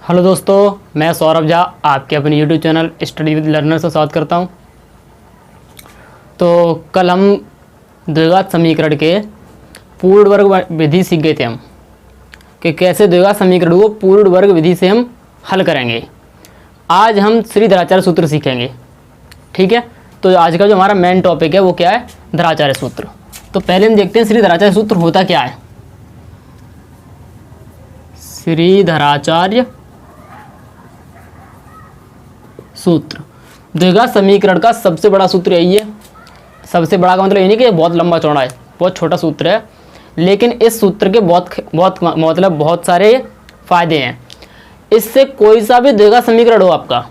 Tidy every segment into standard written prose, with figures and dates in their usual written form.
Hello दोस्तों, मैं सौरभ झा आपके अपने YouTube channel study with learner से स्वागत करता हूं। तो कल हम द्विघात समीकरण के पूर्ण वर्ग विधि सीख गए थे हम कि कैसे द्विघात समीकरण को पूर्ण वर्ग विधि से हम हल करेंगे। आज हम श्रीधराचार्य सूत्र सीखेंगे। ठीक है, तो आज का जो हमारा मेन टॉपिक है वो क्या है? धराचार्य सूत्र। तो पहले हम देखते हैं श्रीधराचार्य सूत्र होता क्या है। श्रीधराचार्य सूत्र द्विघात समीकरण का सबसे बड़ा सूत्र यही है। सबसे बड़ा का मतलब ये नहीं कि बहुत लंबा चौड़ा है, बहुत छोटा सूत्र है, लेकिन इस सूत्र के बहुत सारे फायदे हैं। इससे कोई सा भी द्विघात समीकरण हो आपका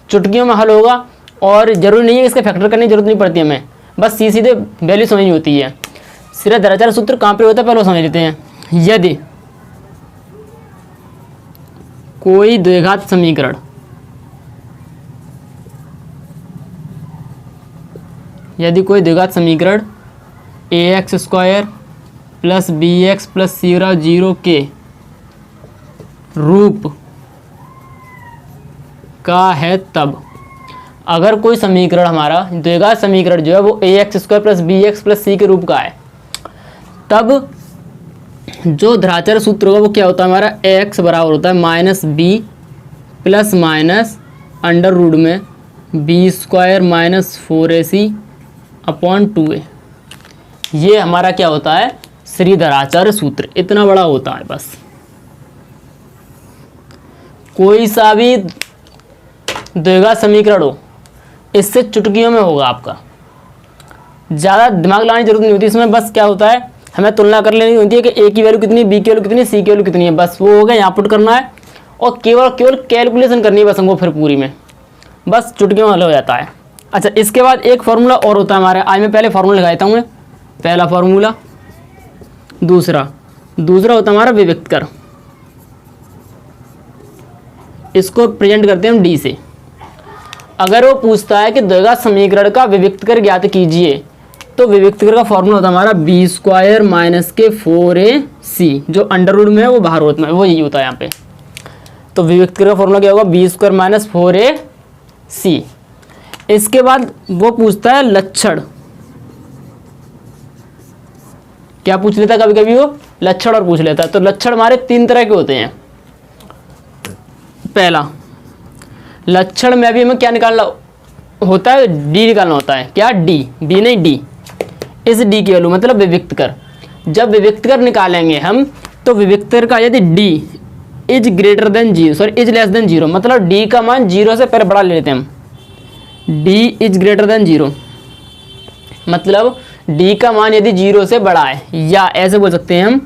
चुटकियों में हल होगा, और जरूरी नहीं है इसके फैक्टर करने की जरूरत नहीं पड़ती हमें, बस सीधे वैल्यू समझनी होती है। श्रीधराचार्य सूत्र कहाँ पे होता है पहले समझ लेते हैं। यदि कोई द्विघात समीकरण ax square plus bx plus c0 के रूप का है, तब अगर कोई समीकरण हमारा द्विघात समीकरण जो है वो ax square plus bx plus c के रूप का है, तब जो धराचार्य सूत्र होगा वो क्या होता है हमारा? x बराबर होता है minus B plus minus under root में B square minus 4ac upon 2a। ये हमारा क्या होता है? श्रीधराचार्य सूत्र। इतना बड़ा होता है बस। कोई सा भी द्विघात समीकरण हो, इससे चुटकियों में होगा आपका, ज़्यादा दिमाग लगाने की जरूरत नहीं होती इसमें। बस क्या होता है, हमें तुलना कर लेनी होती है कि a की वैल्यू कितनी, b की वैल्यू कितनी, c की वैल्यू कितनी है। बस वो हो गया, यहाँ पुट करना है और केवल कैलकुलेशन करनी है बस हमको, फिर पूरी में बस चुटकियों में हल हो जाता है। अच्छा, इसके बाद एक फार्मूला और होता है हमारे। आज मैं पहले फार्मूला लगा देता हूँ। पहला फार्मूला, दूसरा होता है हमारा विविक्त कर। इसको प्रेजेंट करते हैं हम डी से। अगर वो पूछता है कि द्विघात समीकरण का विविक्त कर ज्ञात कीजिए, तो विविक्त कर का फॉर्मूला होता है हमारा बी स्क्वायर माइनस के 4ac, जो अंडर रूट में है वो बाहर होता है, वो यही होता है यहाँ पे। तो विविक्त कर का फॉर्मूला क्या होगा? B square minus 4ac। इसके बाद वो पूछता है लक्षण। क्या पूछ लेता है कभी कभी? वो लक्षण और पूछ लेता है। तो लक्षण हमारे तीन तरह के होते हैं। पहला लक्षण में भी हमें क्या निकालना होता है? डी निकालना होता है। क्या? डी, बी नहीं डी। इस डी की वैल्यू मतलब विविक्त कर। जब विविक्त कर निकालेंगे हम, तो विविक्त कर का यदि D is greater than zero, sorry is less than zero, मतलब डी का मान जीरो से पहले बड़ा ले लेते हैं हम। D is greater than zero मतलब डी का मान यदि जीरो से बड़ा है, या ऐसे बोल सकते हैं हम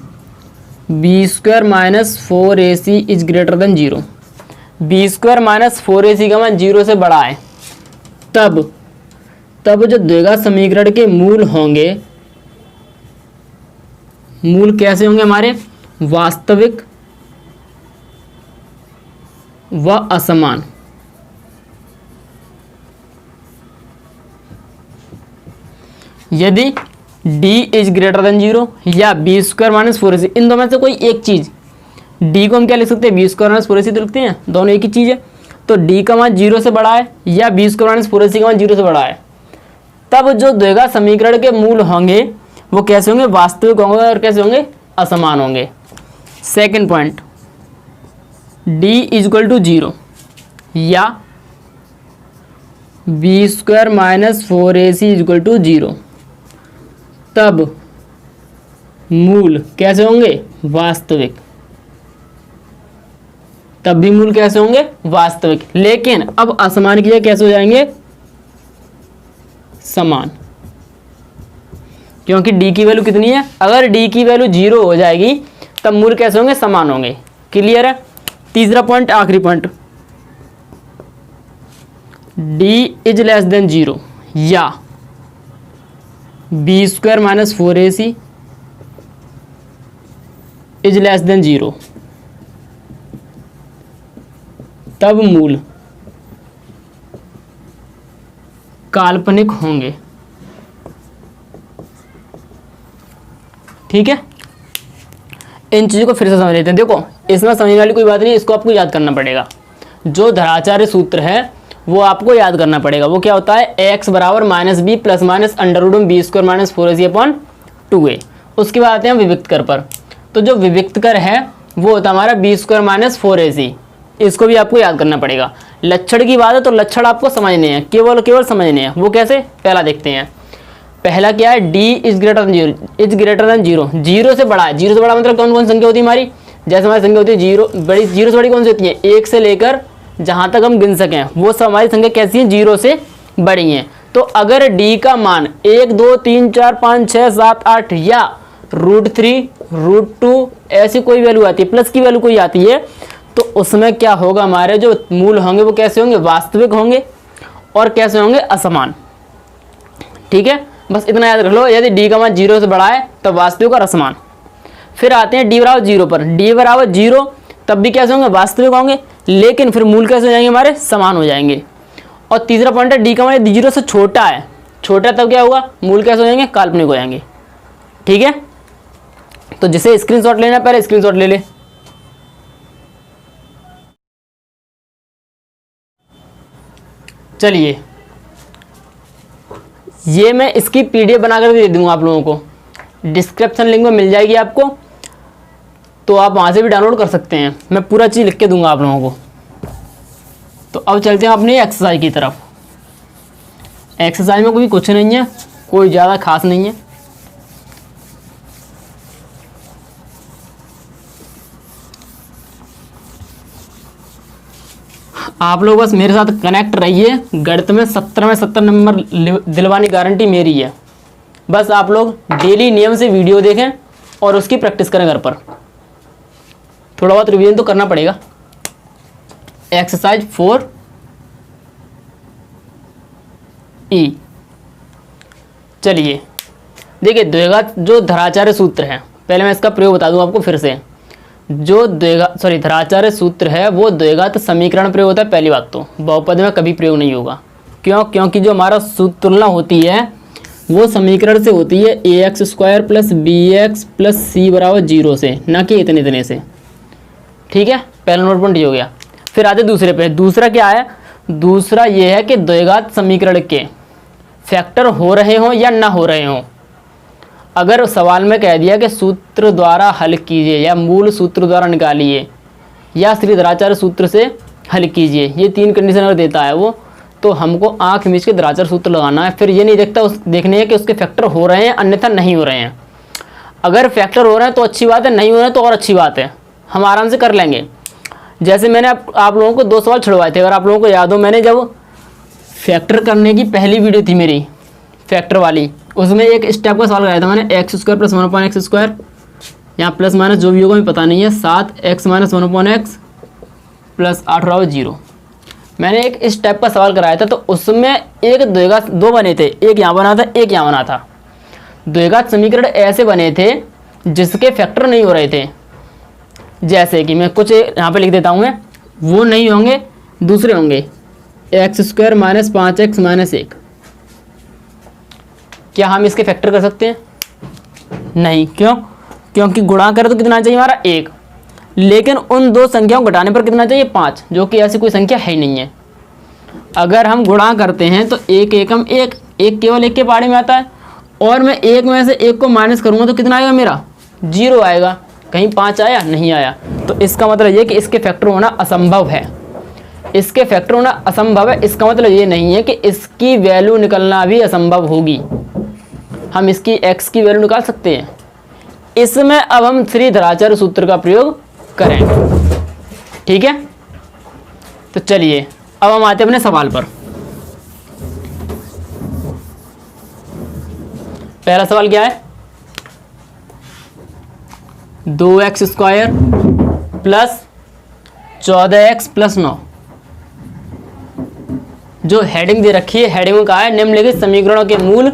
B square minus 4ac is greater than zero. B square minus 4ac का मान जीरो से बड़ा है, तब जो द्विघात समीकरण के मूल होंगे, मूल कैसे होंगे हमारे? वास्तविक व असमान। यदि d is greater than zero या बी स्क्वायर माइनस 4ac, इन दोनों में से कोई एक चीज, d को हम क्या लिख सकते हैं? बी स्क्वायर माइनस 4ac तो लिखते हैं, दोनों एक ही चीज है। तो d का मान जीरो से बड़ा है या बी स्क्वायर माइनस 4ac का मान जीरो से बड़ा है, तब जो द्विघात समीकरण के मूल होंगे वो कैसे होंगे? वास्तविक होंगे। और कैसे होंगे? असमान होंगे। Second point, d is equal to zero या B square minus 4ac is equal to zero, तब मूल कैसे होंगे? वास्तविक। तब भी मूल कैसे होंगे? वास्तविक। लेकिन अब असमान की जगह कैसे हो जाएंगे? समान। क्योंकि d की वैल्यू कितनी है? अगर d की वैल्यू जीरो हो जाएगी तब मूल कैसे होंगे? समान होंगे। क्लियर है? तीसरा पॉइंट, आखिरी point, d is less than zero या B square minus 4ac is less than zero, तब मूल काल्पनिक होंगे। ठीक है, इन चीज़ों को फिर से समझ लेते हैं। देखो इसमें समझने वाली कोई बात नहीं, इसको आपको याद करना पड़ेगा। जो धराचार्य सूत्र है वो आपको याद करना पड़ेगा। वो क्या होता है, एक्स बराबर minus B plus minus under root B square minus 4ac upon 2a। उसके बाद आते हैं विविक्त कर पर। तो जो विविक्त कर है वो होता है हमारा बी स्क्वायर माइनस 4ac। इसको भी आपको याद करना पड़ेगा। लक्षण की बात है तो लक्षण आपको समझने हैं, केवल समझने हैं। वो कैसे, पहला देखते हैं। पहला क्या है, D is greater than zero, is greater than zero, zero से बड़ा है। जीरो से बड़ा मतलब कौन कौन संख्या होती है हमारी, जैसे हमारी संख्या होती है जीरो, बड़ी जीरो से बड़ी कौन सी होती है, एक से लेकर जहाँ तक हम गिन सकें वो सब हमारी संख्या कैसी है, जीरो से बड़ी हैं। तो अगर डी का मान 1 2 3 4 5 6 7 8 या √3 √2 ऐसी कोई वैल्यू आती है, प्लस की वैल्यू कोई आती है, तो उसमें क्या होगा, हमारे जो मूल होंगे वो कैसे होंगे, वास्तविक होंगे और कैसे होंगे, असमान। ठीक है, बस इतना याद रख लो। यदि डी का मान 0 से बड़ा है तब वास्तविक और असमान। फिर आते हैं डी बराबर 0 पर। डी बराबर 0 तब भी कैसे होंगे, वास्तविक होंगे, लेकिन फिर मूल कैसे हो जाएंगे, हमारे समान हो जाएंगे। और तीसरा पॉइंट है, डी का मान 0 से छोटा है, छोटा तब क्या होगा, मूल कैसे हो जाएंगे, काल्पनिक हो जाएंगे। ठीक है, तो जिसे स्क्रीनशॉट लेना पहले स्क्रीनशॉट ले ले। चलिए, ये मैं इसकी पीडीएफ बनाकर दे दूंगा आप लोगों को, डिस्क्रिप्शन लिंक में मिल जाएगी आपको, तो आप वहाँ से भी डाउनलोड कर सकते हैं। मैं पूरा चीज़ लिख के दूंगा आप लोगों को। तो अब चलते हैं अपनी एक्सरसाइज की तरफ। एक्सरसाइज में कोई कुछ नहीं है, कोई ज़्यादा खास नहीं है। आप लोग बस मेरे साथ कनेक्ट रहिए। गणित में 70 में 70 नंबर दिलवाने की गारंटी मेरी है। बस आप लोग डेली नियम से वीडियो देखें और उसकी प्रैक्टिस करें घर पर। थोड़ा बहुत रिवीजन तो करना पड़ेगा। Exercise 4E। चलिए देखिए, द्विघात जो धराचार्य सूत्र है, पहले मैं इसका प्रयोग बता दूं आपको फिर से। जो धराचार्य सूत्र है वो द्विघात समीकरण प्रयोग होता है। पहली बात तो बहुपद में कभी प्रयोग नहीं होगा। क्यों, क्योंकि जो हमारा सूत्र तुलना होती है वो समीकरण से होती है ax² + bx + c बराबर 0 से, ना कि इतने से। ठीक है, पहला नोट पॉइंट ये हो गया। फिर आते दूसरे पे। दूसरा क्या है, दूसरा ये है कि द्विघात समीकरण के फैक्टर हो रहे हों या ना हो रहे हों। अगर सवाल में कह दिया कि सूत्र द्वारा हल कीजिए या मूल सूत्र द्वारा निकालिए या श्रीधराचार्य सूत्र से हल कीजिए, ये 3 कंडीशन अगर देता है वो, तो हमको आंख मीच के धराचार्य सूत्र लगाना है। फिर ये नहीं देखने है कि उसके फैक्टर हो रहे हैं अन्यथा नहीं हो रहे हैं। अगर फैक्टर हो रहे हैं तो अच्छी बात है, नहीं हो रहे हैं तो और अच्छी बात है, हम आराम से कर लेंगे। जैसे मैंने आप लोगों को 2 सवाल छुड़वाए थे, अगर आप लोगों को याद हो, मैंने जब फैक्टर करने की पहली वीडियो थी मेरी फैक्टर वाली, उसमें एक स्टेप का सवाल कराया था मैंने, x² + 1/x², यहाँ प्लस माइनस जो भी होगा मुझे पता नहीं है, 7x - 1/x + 8 0। मैंने एक स्टेप का सवाल कराया था, तो उसमें एक द्विघात 2 बने थे, एक यहाँ बना था एक यहाँ बना था। द्विघात समीकरण ऐसे बने थे जिसके फैक्टर नहीं हो रहे थे। जैसे कि मैं कुछ यहाँ पे लिख देता हूँ, मैं वो नहीं होंगे, दूसरे होंगे x² - 5x - 1। क्या हम इसके फैक्टर कर सकते हैं? नहीं। क्यों? क्योंकि गुणा करें तो कितना चाहिए हमारा 1, लेकिन उन 2 संख्याओं को घटाने पर कितना चाहिए 5, जो कि ऐसी कोई संख्या है ही नहीं है। अगर हम गुणा करते हैं तो 1 एकम 1, 1 केवल 1 के पहाड़े में आता है, और मैं 1 में से 1 को माइनस करूँगा तो कितना आएगा मेरा 0 आएगा। कहीं 5 आया? नहीं आया। तो इसका मतलब ये कि इसके फैक्टर होना असंभव है। इसके फैक्टर होना असंभव है, इसका मतलब ये नहीं है कि इसकी वैल्यू निकलना भी असंभव होगी। हम इसकी x की वैल्यू निकाल सकते हैं। इसमें अब हम श्रीधराचार्य सूत्र का प्रयोग करेंगे। ठीक है, तो चलिए अब हम आते हैं अपने सवाल पर। पहला सवाल क्या है, 2x² + 14x + 9। जो हेडिंग दे रखी है, हेडिंग में कहा है निम्नलिखित समीकरणों के मूल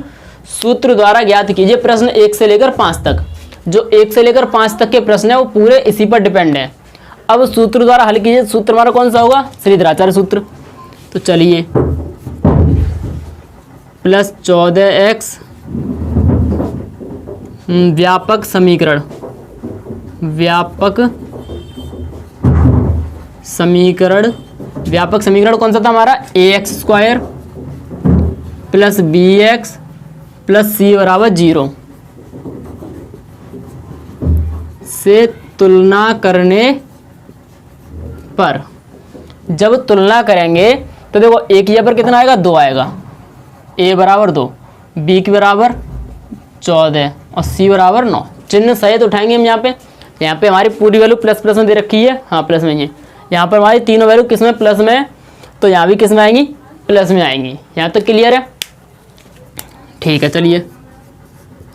सूत्र द्वारा ज्ञात कीजिए। प्रश्न 1 से लेकर 5 तक। जो 1 से लेकर 5 तक के प्रश्न है वो पूरे इसी पर डिपेंड है। अब सूत्र द्वारा हल कीजिए। सूत्र हमारा कौन सा होगा? श्रीधराचार्य सूत्र। तो चलिए, +14x व्यापक समीकरण, व्यापक समीकरण, व्यापक समीकरण कौन सा था हमारा, ax² plus bx plus c बराबर 0 से तुलना करने पर, जब तुलना करेंगे तो देखो a की जगह पर कितना आएगा, 2 आएगा, a बराबर 2, b की बराबर 14 और c बराबर 9। चिन्ह सहित उठाएंगे हम यहाँ पे हमारी पूरी वैल्यू प्लस प्लस में दे रखी है, हाँ प्लस में ही है। यहाँ पर हमारी तीनों वैल्यू किस में, प्लस में है, तो यहाँ भी किस में आएंगी, प्लस में आएंगी। यहाँ तक क्लियर है, ठीक है। चलिए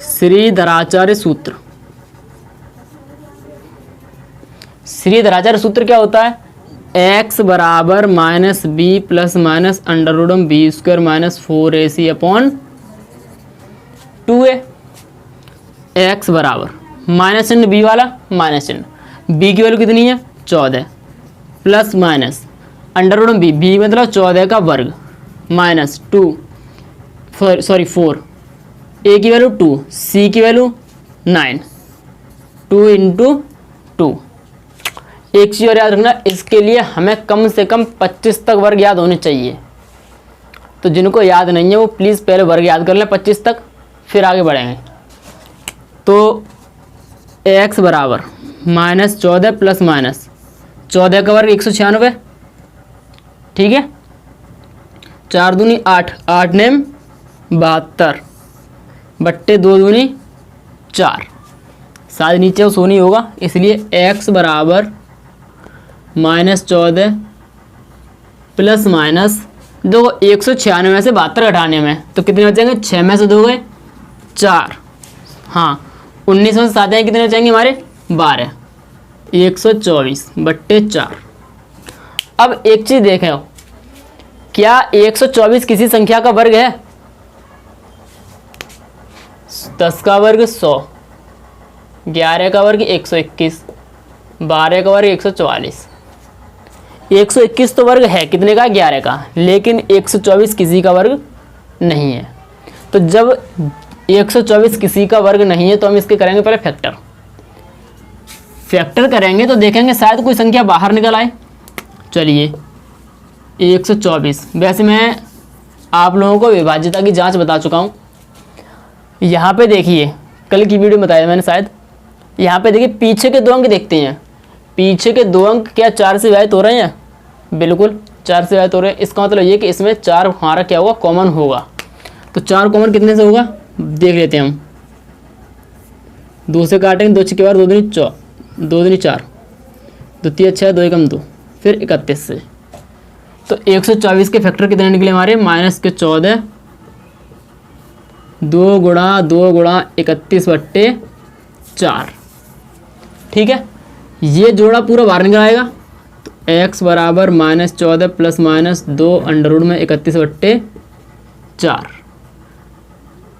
श्रीधराचार्य सूत्र, श्रीधराचार्य सूत्र क्या होता है, x बराबर minus B plus minus under root of B square minus 4ac upon 2a। x बराबर माइनस चिन्ह बी वाला, माइनस चिन्ह, बी की वैल्यू कितनी है 14 plus minus under root of B मतलब 14 का वर्ग माइनस 2 4, ए की वैल्यू 2, सी की वैल्यू 9, 2 इंटू 2। एक चीज़ और याद रखना, इसके लिए हमें कम से कम 25 तक वर्ग याद होने चाहिए। तो जिनको याद नहीं है वो प्लीज़ पहले वर्ग याद कर लें 25 तक, फिर आगे बढ़ेंगे। तो x बराबर माइनस 14 प्लस माइनस 14 का वर्ग 196, ठीक है, 4 दूनी 8, 8 नेम 72 बट्टे 2 दूनी 4, शायद नीचे वो सोनी होगा, इसलिए x बराबर माइनस 14 प्लस माइनस, दो 196 में से 72 घटाने में तो कितने बचेंगे, 6 में से 2 गए 4, हाँ 19 में से 7 हैं, कितने बचेंगे हमारे 12, 124 बट्टे 4। अब एक चीज़ देखें, क्या 124 किसी संख्या का वर्ग है, 10 का वर्ग 100, 11 का वर्ग 121, 12 का वर्ग 144। 121 तो वर्ग है कितने का, 11 का, लेकिन 124 किसी का वर्ग नहीं है। तो जब 124 किसी का वर्ग नहीं है तो हम इसके करेंगे पहले फैक्टर करेंगे तो देखेंगे शायद कोई संख्या बाहर निकल आए। चलिए 124, वैसे मैं आप लोगों को विभाज्यता की जांच बता चुका हूँ। यहाँ पे देखिए, कल की वीडियो में बताया मैंने शायद, यहाँ पे देखिए पीछे के 2 अंक देखते हैं, पीछे के 2 अंक क्या 4 से विभाजित हो रहे हैं, बिल्कुल 4 से विभाजित हो रहे हैं। इसका मतलब ये कि इसमें 4 हमारा क्या होगा, कॉमन होगा। तो 4 कॉमन कितने से होगा देख लेते हैं हम, 2 से काटेंगे, 2 के बाद 2 दूनी 4, 2 3 6, 2 एकम 2, फिर 31 से। तो 124 के फैक्टर कितने निकले हमारे, माइनस के 14, 2 गुणा 31 बट्टे 4, ठीक है। ये जोड़ा पूरा बाहर निकल आएगा, तो x बराबर minus 14 plus minus 2 under root में 31 बट्टे 4।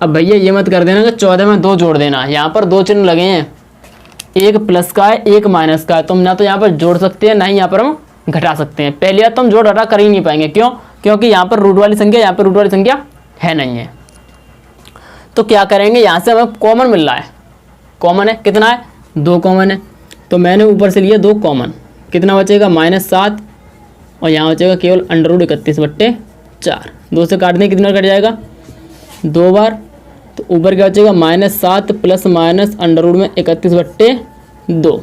अब भैया ये मत कर देना कि 14 में 2 जोड़ देना, यहाँ पर 2 चिन्ह लगे हैं, एक प्लस का है एक माइनस का है, तो हम ना तो यहाँ पर जोड़ सकते हैं ना ही यहाँ पर हम घटा सकते हैं। पहले बात तो हम जोड़ घटा कर ही नहीं पाएंगे, क्यों, क्योंकि यहाँ पर रूट वाली संख्या, यहाँ पर रूट वाली संख्या है नहीं है। तो क्या करेंगे, यहाँ से हमें कॉमन मिल रहा है, कॉमन है कितना है, 2 कॉमन है, तो मैंने ऊपर से लिया 2 कॉमन, कितना बचेगा -7 और यहाँ बचेगा केवल अंडर रूट 31 बट्टे 4। 2 से काटने कितना कट जाएगा 2 बार, तो ऊपर क्या बचेगा -7 प्लस माइनस अंडर रूट में 31 बट्टे 2।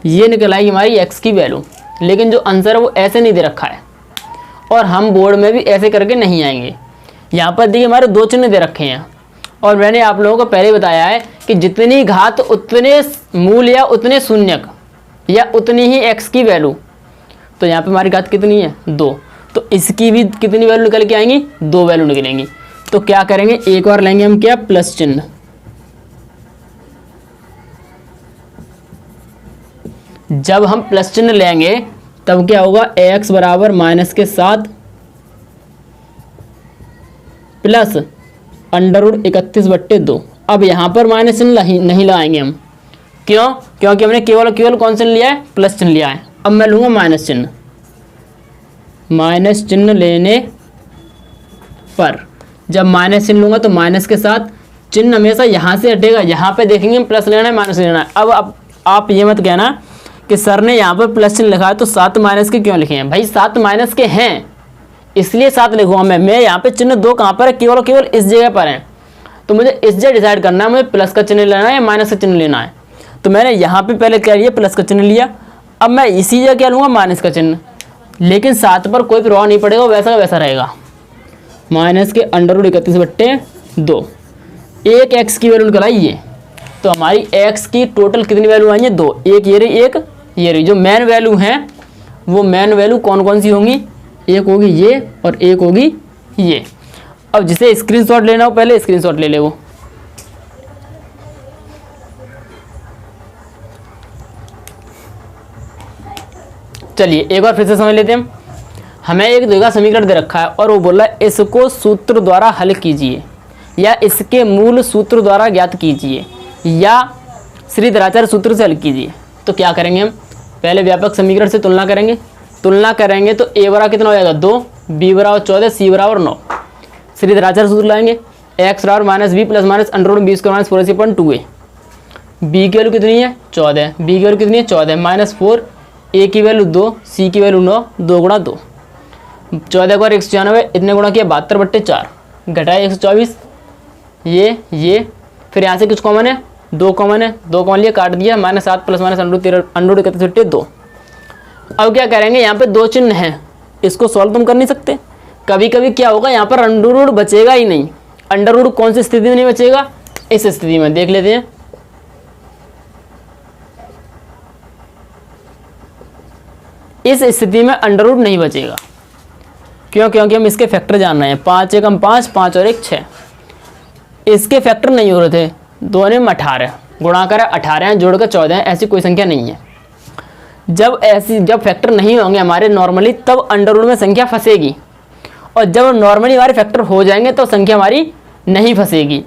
ये निकल आएगी हमारी x की वैल्यू, लेकिन जो आंसर है वो ऐसे नहीं दे रखा है और हम बोर्ड में भी ऐसे करके नहीं आएंगे। यहाँ पर देखिए हमारे 2 चिन्ह दे रखे हैं और मैंने आप लोगों को पहले बताया है कि जितनी घात उतने मूल या उतने शून्यक या उतनी ही x की वैल्यू। तो यहाँ पे हमारी घात कितनी है 2, तो इसकी भी कितनी वैल्यू निकल के आएंगी, 2 वैल्यू निकलेंगी। तो क्या करेंगे, एक बार लेंगे हम क्या, प्लस चिन्ह, जब हम प्लस चिन्ह लेंगे तब क्या होगा, x बराबर माइनस के 7 प्लस अंडर रूट 31 बट्टे 2। अब यहाँ पर माइनस चिन्ह नहीं लगाएंगे हम, क्यों, क्योंकि हमने केवल कौन चिन्ह लिया है, प्लस चिन्ह लिया है। अब मैं लूँगा माइनस चिन्ह, माइनस चिन्ह लेने पर जब माइनस चिन्ह लूँगा तो माइनस के साथ चिन्ह हमेशा यहाँ से हटेगा, यहाँ पे देखेंगे हम प्लस लेना है माइनस लेना है। अब आप ये मत कहना कि सर ने यहाँ पर प्लस चिन्ह लिखा है तो 7 माइनस के क्यों लिखे हैं? भाई 7 माइनस के हैं इसलिए 7 लिखूंगा मैं यहाँ पे चिन्ह 2 कहाँ पर है? केवल और केवल इस जगह पर है। तो मुझे इस जगह डिसाइड करना है मुझे प्लस का चिन्ह लेना है या माइनस का चिन्ह लेना है। तो मैंने यहाँ पे पहले क्या लिया? प्लस का चिन्ह लिया। अब मैं इसी जगह क्या लूँगा? माइनस का चिन्ह। लेकिन 7 पर कोई प्रभाव नहीं पड़ेगा, वैसा का वैसा रहेगा। माइनस के √31/2 एक एक्स की वैल्यू निकल आई ये। तो हमारी एक्स की टोटल कितनी वैल्यू आई है? 2। एक ये रही, एक ये रही। जो मेन वैल्यू हैं वो मेन वैल्यू कौन कौन सी होंगी? एक होगी ये और एक होगी ये। अब जिसे स्क्रीनशॉट लेना हो पहले स्क्रीनशॉट ले ले वो। चलिए एक बार फिर से समझ लेते हैं। हमें एक द्विघात समीकरण दे रखा है और वो बोल रहा है इसको सूत्र द्वारा हल कीजिए या इसके मूल सूत्र द्वारा ज्ञात कीजिए या श्रीधराचार्य सूत्र से हल कीजिए। तो क्या करेंगे हम? पहले व्यापक समीकरण से तुलना करेंगे। तुलना करेंगे तो a बराबर कितना हो जाएगा? 2, b बराबर 14, c बराबर 9। श्रीधराचार्य सूत्र लाएंगे x बराबर -b plus -√b² - 4ac/2a। b की वैल्यू कितनी है? 14। b की वैल्यू कितनी है? 14 -4, a की वैल्यू 2, c की वैल्यू 9, 2 गुणा 2। 14 को 196 इतने गुणा किया 72/4 घटाए 124। ये फिर यहाँ से कुछ कॉमन है? 2 कॉमन है, 2 कॉमन लिया काट दिया -7 प्लस -√31/2। अब क्या करेंगे? यहाँ पे 2 चिन्ह हैं, इसको सॉल्व तुम कर नहीं सकते। कभी कभी क्या होगा यहाँ पर अंडर रूट बचेगा ही नहीं। अंडर रूट कौन सी स्थिति में नहीं बचेगा? इस स्थिति में देख लेते हैं। इस स्थिति में अंडर रूट नहीं बचेगा। क्यों? क्योंकि हम इसके फैक्टर जान रहे हैं। 5 एकम 5, 5 और 1 6। इसके फैक्टर नहीं हो रहे थे। 2 ने 18 गुणा करा 18 है, जोड़कर 14 है, ऐसी कोई संख्या नहीं है। जब फैक्टर नहीं होंगे हमारे नॉर्मली तब अंडर रूट में संख्या फंसेगी, और जब नॉर्मली हमारे फैक्टर हो जाएंगे तो संख्या हमारी नहीं फंसेगी।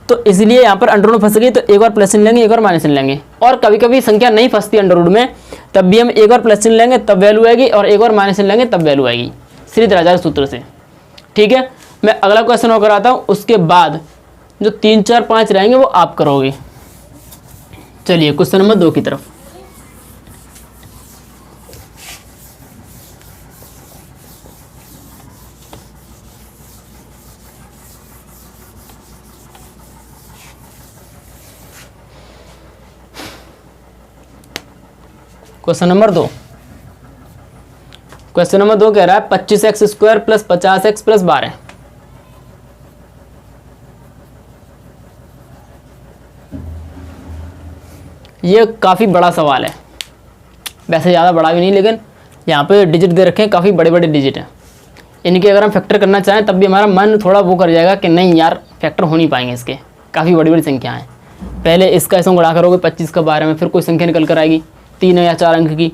तो इसलिए यहाँ पर अंडर रूट फंस गई तो एक बार प्लस चिन्ह लेंगे, एक बार माइनस चिन्ह लेंगे। और कभी कभी संख्या नहीं फंसती अंडर रूट में, तब भी हम एक बार प्लस चिन्ह लेंगे तब वैल्यू आएगी और एक बार माइनस चिन्ह लेंगे तब वैल्यू आएगी श्रीधराचार्य सूत्र से। ठीक है, मैं अगला क्वेश्चन और कराता हूँ, उसके बाद जो 3, 4, 5 रहेंगे वो आप करोगे। चलिए क्वेश्चन नंबर 2 की तरफ। क्वेश्चन नंबर 2 कह रहा है 25x² + 50x + 12। ये काफ़ी बड़ा सवाल है, वैसे ज़्यादा बड़ा भी नहीं, लेकिन यहाँ पे डिजिट दे रखे हैं, काफ़ी बड़े बड़े डिजिट हैं। इनके अगर हम फैक्टर करना चाहें तब भी हमारा मन थोड़ा वो कर जाएगा कि नहीं यार फैक्टर हो नहीं पाएंगे इसके, काफ़ी बड़ी बड़ी संख्या हैं। पहले इसका ऐसा गुणा करोगे 25 का 12 में, फिर कोई संख्या निकल कर आएगी 3 या 4 अंक की,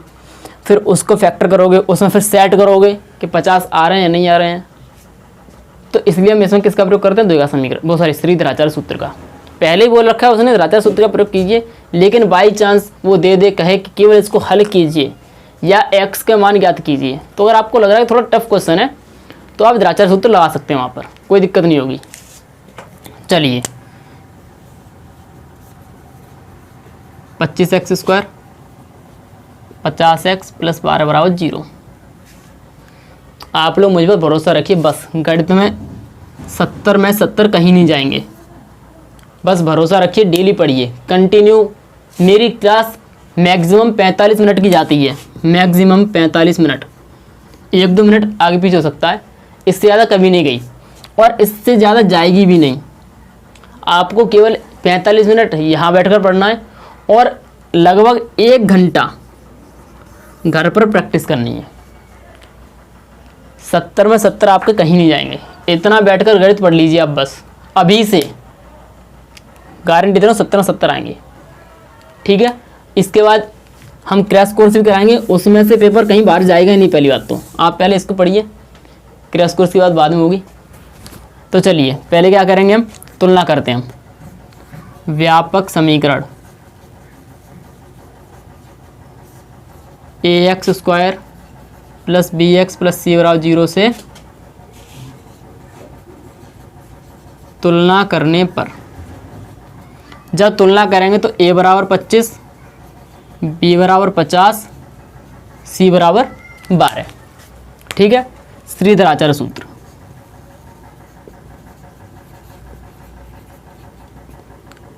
फिर उसको फैक्टर करोगे, उसमें फिर सेट करोगे कि 50 आ रहे हैं या नहीं आ रहे हैं। तो इसलिए हम इसमें किसका प्रयोग करते हैं? द्विघात समीकरण, बहुत सारी श्रीधराचार्य सूत्र का। पहले ही बोल रखा है उसने धराचार्य सूत्र का प्रयोग कीजिए, लेकिन बाई चांस वो दे कहे कि केवल इसको हल कीजिए या x के मान ज्ञात कीजिए, तो अगर आपको लग रहा है थोड़ा टफ क्वेश्चन है तो आप धराचार्य सूत्र लगा सकते हैं, वहाँ पर कोई दिक्कत नहीं होगी। चलिए 25x² 50x + 12 = 0। आप लोग मुझ पर भरोसा रखिए, बस गणित में 70 में 70 कहीं नहीं जाएंगे, बस भरोसा रखिए, डेली पढ़िए कंटिन्यू। मेरी क्लास मैक्सिमम 45 मिनट की जाती है, मैक्सिमम 45 मिनट, 1-2 मिनट आगे पीछे हो सकता है, इससे ज़्यादा कभी नहीं गई और इससे ज़्यादा जाएगी भी नहीं। आपको केवल 45 मिनट यहाँ बैठकर पढ़ना है और लगभग 1 घंटा घर पर प्रैक्टिस करनी है। 70 में 70 आपके कहीं नहीं जाएंगे, इतना बैठकर गणित पढ़ लीजिए आप, बस अभी से गारंटी दे रहा हूँ 70 में 70 आएंगे। ठीक है, इसके बाद हम क्रैश कोर्स भी कराएंगे, उसमें से पेपर कहीं बाहर जाएगा ही नहीं। पहली बात तो आप पहले इसको पढ़िए, क्रैश कोर्स की बात बाद में होगी। तो चलिए पहले क्या करेंगे, हम तुलना करते हैं। हम व्यापक समीकरण ax² + bx + c = 0 से तुलना करने पर, जब तुलना करेंगे तो a = 25, b बराबर 50, c बराबर 12। ठीक है, श्रीधर आचार्य सूत्र।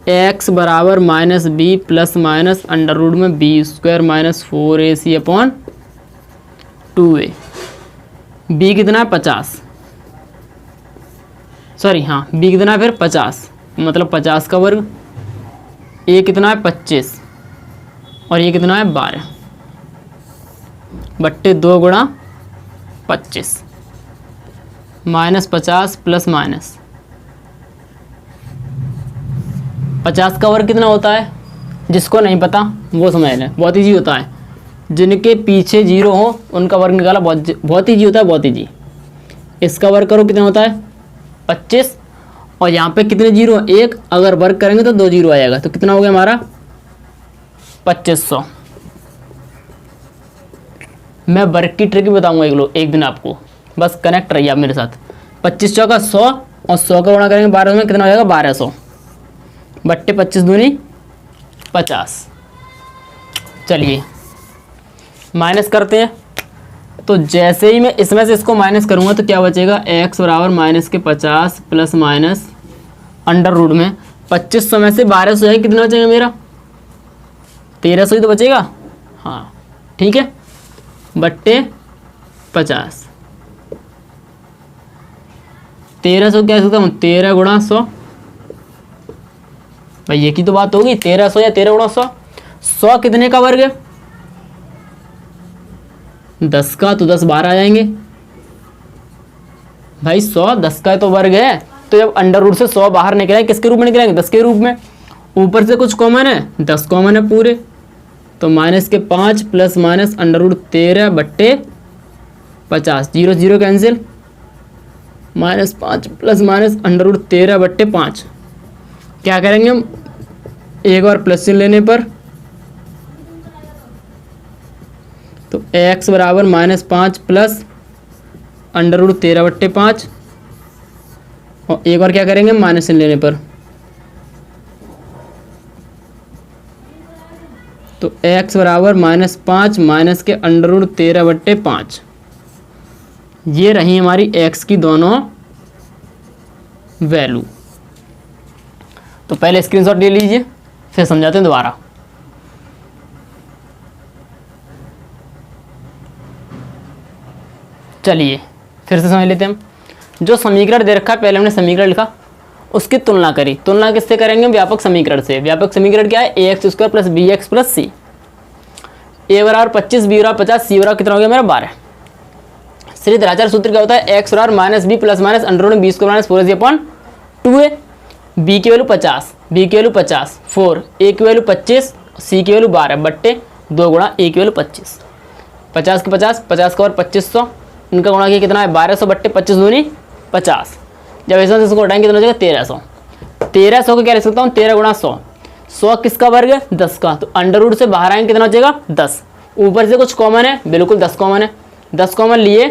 x बराबर minus B plus minus under root में B square minus 4ac upon 2a। b कितना है 50, सॉरी हाँ b कितना है फिर 50, मतलब 50 का वर्ग। a कितना है 25 और ये कितना है 12 बट्टे 2 गुणा 25 माइनस 50 प्लस माइनस 50 का वर्ग कितना होता है, जिसको नहीं पता वो समझ लें, बहुत ईजी होता है। जिनके पीछे जीरो हो उनका वर्ग निकाला बहुत ईजी होता है, बहुत ईजी। इसका वर्ग करो कितना होता है 25 और यहाँ पे कितने जीरो, एक, अगर वर्ग करेंगे तो 2 जीरो आ जाएगा, तो कितना हो गया हमारा 2500। मैं वर्ग की ट्रिक बताऊंगा एक दिन आपको, बस कनेक्ट रहिए आप मेरे साथ। 25 चौका 100 और 100 का गुणा करेंगे 12 में, कितना हो जाएगा 1200 बट्टे 25 दूनी 50। चलिए माइनस करते हैं, तो जैसे ही मैं इसमें से इसको माइनस करूंगा तो क्या बचेगा, x बराबर माइनस के 50 प्लस माइनस अंडर रूट में 2500 में से 1200 है, कितना बचेगा मेरा 1300 ही तो बचेगा। हाँ ठीक है, बट्टे 50। 1300 क्या सकता हूँ 13 गुणा 100, भाई ये की तो बात होगी 1300 या 13 गुणा 100। 100 कितने का वर्ग है 10 का, तो 10 12 आ जाएंगे भाई। 100 10 का तो वर्ग है, तो जब अंडर रूट से 100 बाहर निकलेंगे किसके रूप में निकलेंगे 10 के रूप में। ऊपर से कुछ कॉमन है 10 कॉमन है पूरे, तो माइनस के 5 प्लस माइनस अंडर रूट 13 बट्टे 50, zero zero cancel, minus 5 plus minus under root 13 बट्टे 5। क्या करेंगे हम, एक बार प्लस चिन्ह लेने पर, तो x बराबर माइनस 5 प्लस अंडर रूट 13 बट्टे 5 और एक बार क्या करेंगे माइनस चिन्ह लेने पर, तो x बराबर माइनस 5 माइनस के अंडर रूट 13 बट्टे 5। ये रही हमारी x की दोनों वैल्यू। तो पहले स्क्रीनशॉट ले लीजिए, फिर समझाते हैं दोबारा। चलिए फिर से समझ लेते हैं हम। जो समीकरण दे रखा है, पहले हमने समीकरण लिखा, उसकी तुलना करी। तुलना किससे करेंगे, व्यापक समीकरण से। व्यापक समीकरण क्या है, ax square plus B X plus C. a बराबर 25, b बराबर 50, c बराबर कितना हो गया मेरा 12। श्रीधर आचार्य सूत्र क्या होता है, x बराबर minus B plus minus under root B square minus 4ac upon 2a। b की वैल्यू 50, b की वैल्यू 50, 4, a की वैल्यू 25, c की वैल्यू 12 बट्टे 2 गुणा a की वैल्यू 25। 50 के 50, 50 का और 2500, इनका गुणा किया कितना है 1200 बट्टे 25 दूनी 50। जब इसमें से इसको हटाएंगे कितना हो जाएगा 1300। 1300 को क्या लिख सकता हूँ 13 गुणा 100। 100 किसका वर्ग है 10 का, तो अंडर रूट से बाहर आएंगे कितना हो जाएगा 10। ऊपर से कुछ कॉमन है, बिल्कुल 10 कॉमन है। 10 कॉमन लिए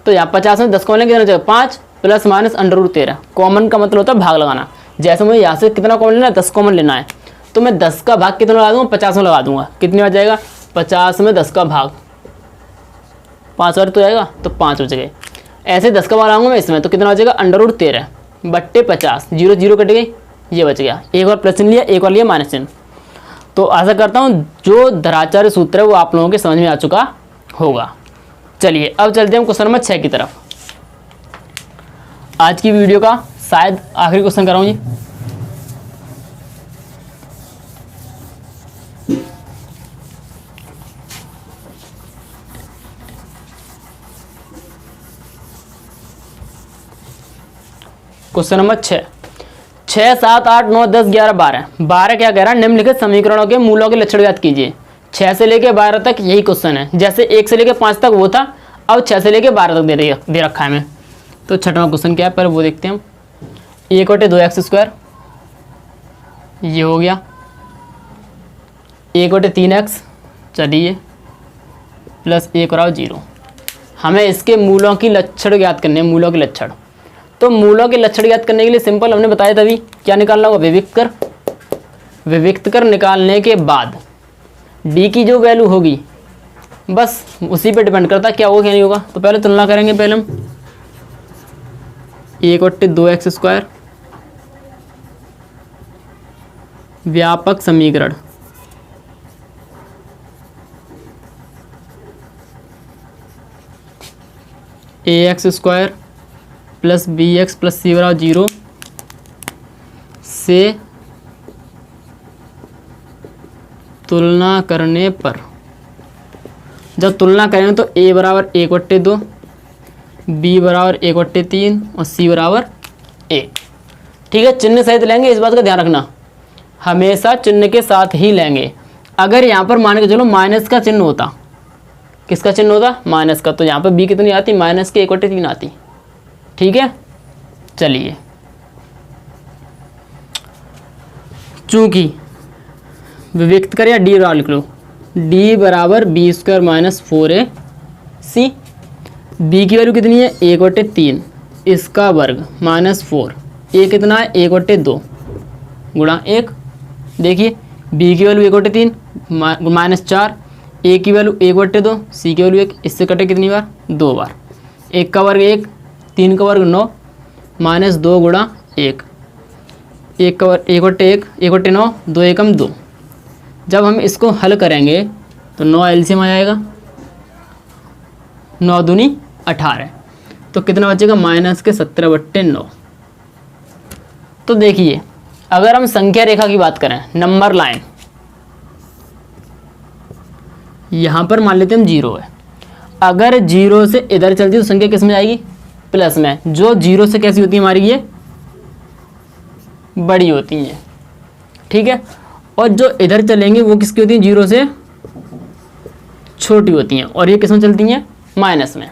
तो यहाँ 50 में 10 कॉमन कितना हो जाएगा 5 plus minus under root 13। Common का मतलब होता है भाग लगाना। जैसे मुझे यहाँ से कितना कॉमन लेना है 10 कॉमन लेना है, तो मैं 10 का भाग कितना लगा दूंगा 50 में लगा दूंगा। कितने आ जाएगा 50 में 10 का भाग 5 और तो जाएगा, तो 5 बच गए। ऐसे 10 का भाग लगाऊंगा मैं इसमें, तो कितना हो जाएगा अंडर रूट 13 बट्टे 50। जीरो जीरो कट गई, ये बच गया। एक और प्लस चिन्ह लिया, एक और लिया माइनस चिन्ह। तो आशा करता हूँ जो धराचार्य सूत्र है वो आप लोगों के समझ में आ चुका होगा। चलिए अब चलते हैं क्वेश्चन नंबर 6 की तरफ। आज की वीडियो का शायद आखिरी क्वेश्चन कराऊँ जी। Question number 6, 6, 7, 8, 9, 10, 11, 12। 12 क्या कह रहा है, निम्नलिखित समीकरणों के मूलों के लक्षण ज्ञात कीजिए। 6 से लेके 12 तक यही क्वेश्चन है। जैसे 1 से लेके 5 तक वो था, अब 6 से लेके 12 तक दे रखा है हमें। तो छठवां क्वेश्चन क्या है पहले वो देखते हैं हम। 1/2x स्क्वायर ये हो गया, 1/3x चलिए प्लस 1 और 0। हमें इसके मूलों की लक्षण ज्ञात करने हैं, मूलों के लक्षण। तो मूलों के लक्षण ज्ञात करने के लिए सिंपल हमने बताया था अभी क्या निकालना होगा, विविक्त कर। विविक्त कर निकालने के बाद डी की जो वैल्यू होगी बस उसी पे डिपेंड करता है क्या होगा क्या नहीं होगा। तो पहले तुलना करेंगे, पहले हम 1/2x² व्यापक समीकरण ax² plus bx plus c बराबर 0 से तुलना करने पर, जब तुलना करेंगे तो a बराबर 1/2, b बराबर 1/3 और c बराबर 1। ठीक है, चिन्ह सहित लेंगे, इस बात का ध्यान रखना, हमेशा चिन्ह के साथ ही लेंगे। अगर यहाँ पर मान के चलो माइनस का चिन्ह होता, किसका चिन्ह होता, माइनस का, तो यहाँ पर b कितनी आती, माइनस के 1/3 आती। ठीक है, चलिए, चूंकि विविक्त कर या डी बराबर लिख लो, डी बराबर b² माइनस 4ac, बी की वैल्यू कितनी है 1/3, इसका वर्ग माइनस 4, ए कितना है 1/2 गुणा 1। देखिए बी की वैल्यू 1/3 माइनस 4, ए की वैल्यू 1/2, सी की वैल्यू 1, इससे कटे कितनी बार, 2 बार। 1 का वर्ग 1, 3 का वर्ग 9 माइनस 2 गुणा 1, 1 का वर्ग 1/1, 1/9, 2 एकम 2। जब हम इसको हल करेंगे तो 9 एलसीएम आ जाएगा, 9 दूनी 18, तो कितना बचेगा माइनस के 17/9। तो देखिए अगर हम संख्या रेखा की बात करें, नंबर लाइन, यहाँ पर मान लेते हैं हम 0 है, अगर 0 से इधर चलती है तो संख्या किस में जाएगी, प्लस में। जो 0 से कैसी होती है हमारी, ये बड़ी होती हैं। ठीक है, और जो इधर चलेंगे वो किसकी होती हैं, 0 से छोटी होती हैं, और ये किस में चलती हैं, माइनस में।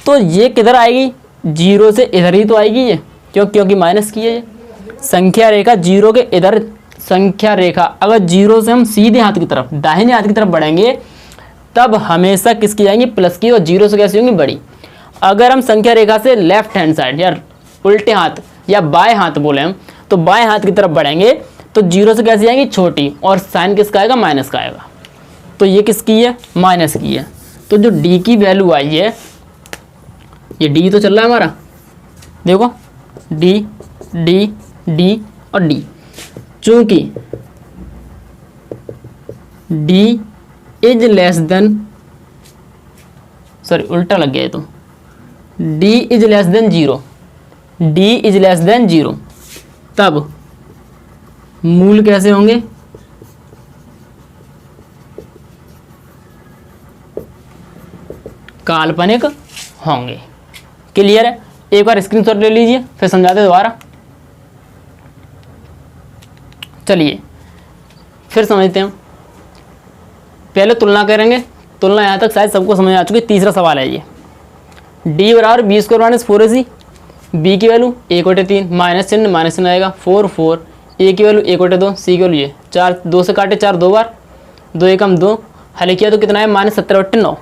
तो ये किधर आएगी, 0 से इधर ही तो आएगी ये, क्योंकि माइनस की है ये संख्या रेखा। 0 के इधर संख्या रेखा, अगर 0 से हम सीधे हाथ की तरफ, दाहिने हाथ की तरफ बढ़ेंगे तब हमेशा किसकी जाएंगी, प्लस की, और 0 से कैसी होंगी, बड़ी। अगर हम संख्या रेखा से लेफ्ट हैंड साइड या उल्टे हाथ या बाएं हाथ बोले हम, तो बाएं हाथ की तरफ बढ़ेंगे तो 0 से कैसी आएंगी, छोटी, और साइन किसका आएगा, माइनस का आएगा। तो ये किसकी है, माइनस की है। तो जो d की वैल्यू आई है, ये d तो चल रहा है हमारा, देखो d d d और d, चूंकि d is less then, sorry उल्टा लग गया है, तो d is less then 0, d is less then 0, तब मूल कैसे होंगे, काल्पनिक होंगे। क्लियर है, एक बार स्क्रीनशॉट ले लीजिए, फिर समझाते दोबारा। चलिए फिर समझते हैं, पहले तुलना करेंगे। तुलना यहाँ तक शायद सबको समझ आ चुकी है। तीसरा सवाल है ये, d बराबर b² माइनस 4ac, b की वैल्यू 1/3, माइनस चिन्ह आएगा, 4 4, a की वैल्यू 1/2, c की वैल्यू ये 4, 2 से काटे 4 2 बार, 2 एकम 2, हल किया तो कितना है, माइनस 17/9।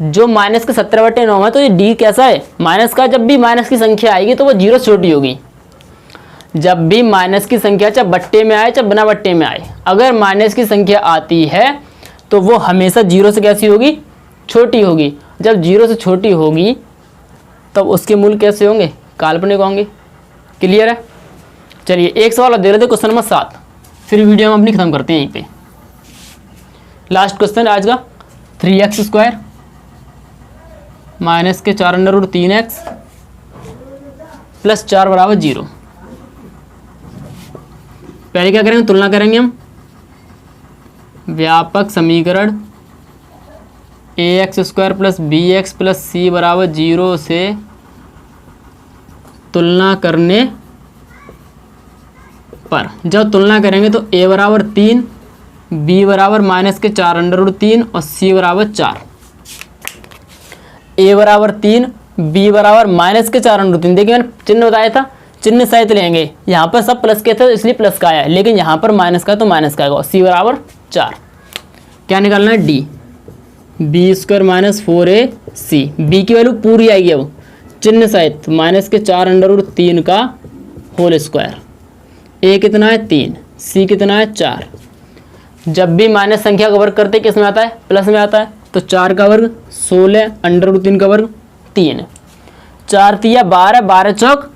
जो माइनस के 17/9 है तो ये d कैसा है, माइनस का। जब भी माइनस की संख्या आएगी तो वो 0 से छोटी होगी। जब भी माइनस की संख्या चाहे बट्टे में आए चाहे बिना बट्टे में आए, अगर माइनस की संख्या आती है तो वो हमेशा 0 से कैसी होगी, छोटी होगी। जब 0 से छोटी होगी तब उसके मूल कैसे होंगे, काल्पनिक होंगे। क्लियर है। चलिए एक सवाल अब दे रहे थे, क्वेश्चन नंबर 7, फिर वीडियो हम अपनी खत्म करते हैं यहीं पे। लास्ट क्वेश्चन आज का, 3x² माइनस के 4√3x प्लस 4 बराबर 0। पहले क्या करेंगे, तुलना करेंगे हम। व्यापक समीकरण ax² plus bx plus c बराबर 0 से तुलना करने पर, जब तुलना करेंगे तो a बराबर 3, b बराबर माइनस के 4√3 और c बराबर 4। a बराबर 3, b बराबर माइनस के 4√3। देखिए मैंने चिन्ह बताया था, चिन्ह सहित लेंगे। यहाँ पर सब प्लस के थे इसलिए प्लस का आया, लेकिन यहाँ पर माइनस का तो माइनस का आएगा। c बराबर 4। क्या निकालना है, d, b² minus 4ac, b की वैल्यू पूरी आएगी अब चिन्ह सहित, माइनस के 4√3 का होल स्क्वायर, a कितना है 3, c कितना है 4। जब भी माइनस संख्या का वर्ग करते किस में आता है, प्लस में आता है। तो 4 का वर्ग 16, अंडर 3 का वर्ग 3, 4 तिया 12, 12 चौक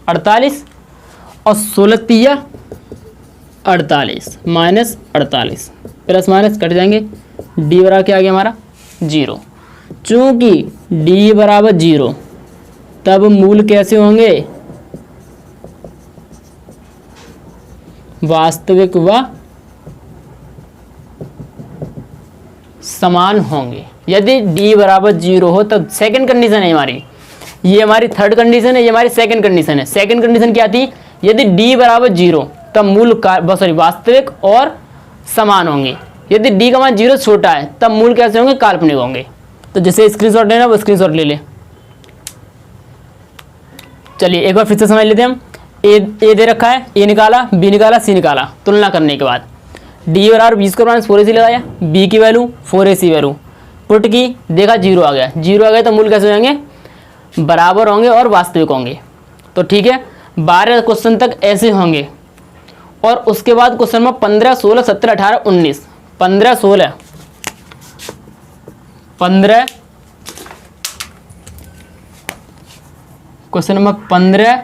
48 और 16 तिया 48 माइनस 48, प्लस माइनस कट जाएंगे, डी बराबर क्या आ गया हमारा 0। चूंकि डी बराबर 0 तब मूल कैसे होंगे, वास्तविक व समान होंगे। यदि d बराबर 0 हो तब सेकंड कंडीशन है हमारी, ये हमारी थर्ड कंडीशन है, ये हमारी सेकंड कंडीशन है। सेकंड कंडीशन क्या थी, यदि d बराबर 0 तब मूल वास्तविक और समान होंगे। यदि d का मान 0 छोटा है तब मूल कैसे होंगे, काल्पनिक होंगे। तो जैसे स्क्रीनशॉट लेना वो स्क्रीनशॉट ले ले। चलिए एक बार फिर से समझ लेते हैं हम। ए दे रखा है, ए निकाला, बी निकाला, सी निकाला। तुलना करने के बाद डी बराबर 20 4 AC लगाया, बी की वैल्यू 4 AC वैल्यू पुट की, देखा 0 आ गया। 0 आ गया तो मूल कैसे हो जाएंगे, बराबर होंगे और वास्तविक होंगे। तो ठीक है, 12 क्वेश्चन तक ऐसे होंगे और उसके बाद क्वेश्चन में 15 16 17 18 19 15 16 15 क्वेश्चन नंबर 15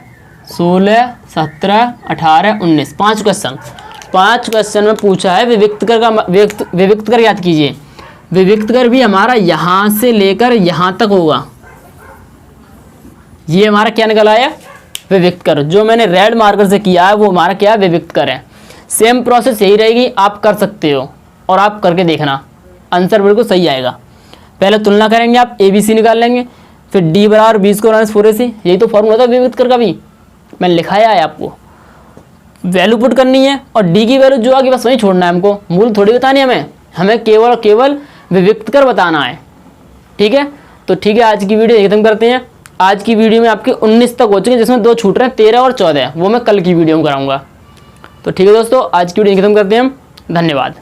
16 17 18 19 5 क्वेश्चन में पूछा है विविक्तकर का विविक्तकर याद कीजिए। विविक्तकर भी हमारा यहाँ से लेकर यहाँ तक होगा। ये हमारा क्या निकल आया, विविक्तकर। जो मैंने रेड मार्कर से किया है वो हमारा क्या है, विविक्तकर है। सेम प्रोसेस यही रहेगी, आप कर सकते हो और आप करके देखना, आंसर बिल्कुल सही आएगा। पहले तुलना करेंगे, आप ABC निकाल लेंगे, फिर D बराबर 20 को माइनस 4 AC, यही तो फॉर्मूला था विविक्तकर का भी, मैंने लिखाया है आपको। वैल्यू पुट करनी है और D की वैल्यू जो आगे बस वही छोड़ना है हमको, मूल थोड़ी बतानी है हमें केवल विविक्तकर बताना है। ठीक है, तो ठीक है, आज की वीडियो खत्म करते हैं। आज की वीडियो में आपके 19 तक हो चुके हैं, जिसमें 2 छूट रहे हैं, 13 और 14, वो मैं कल की वीडियो में कराऊंगा। तो ठीक है दोस्तों, आज की वीडियो खत्म करते हैं हम। धन्यवाद।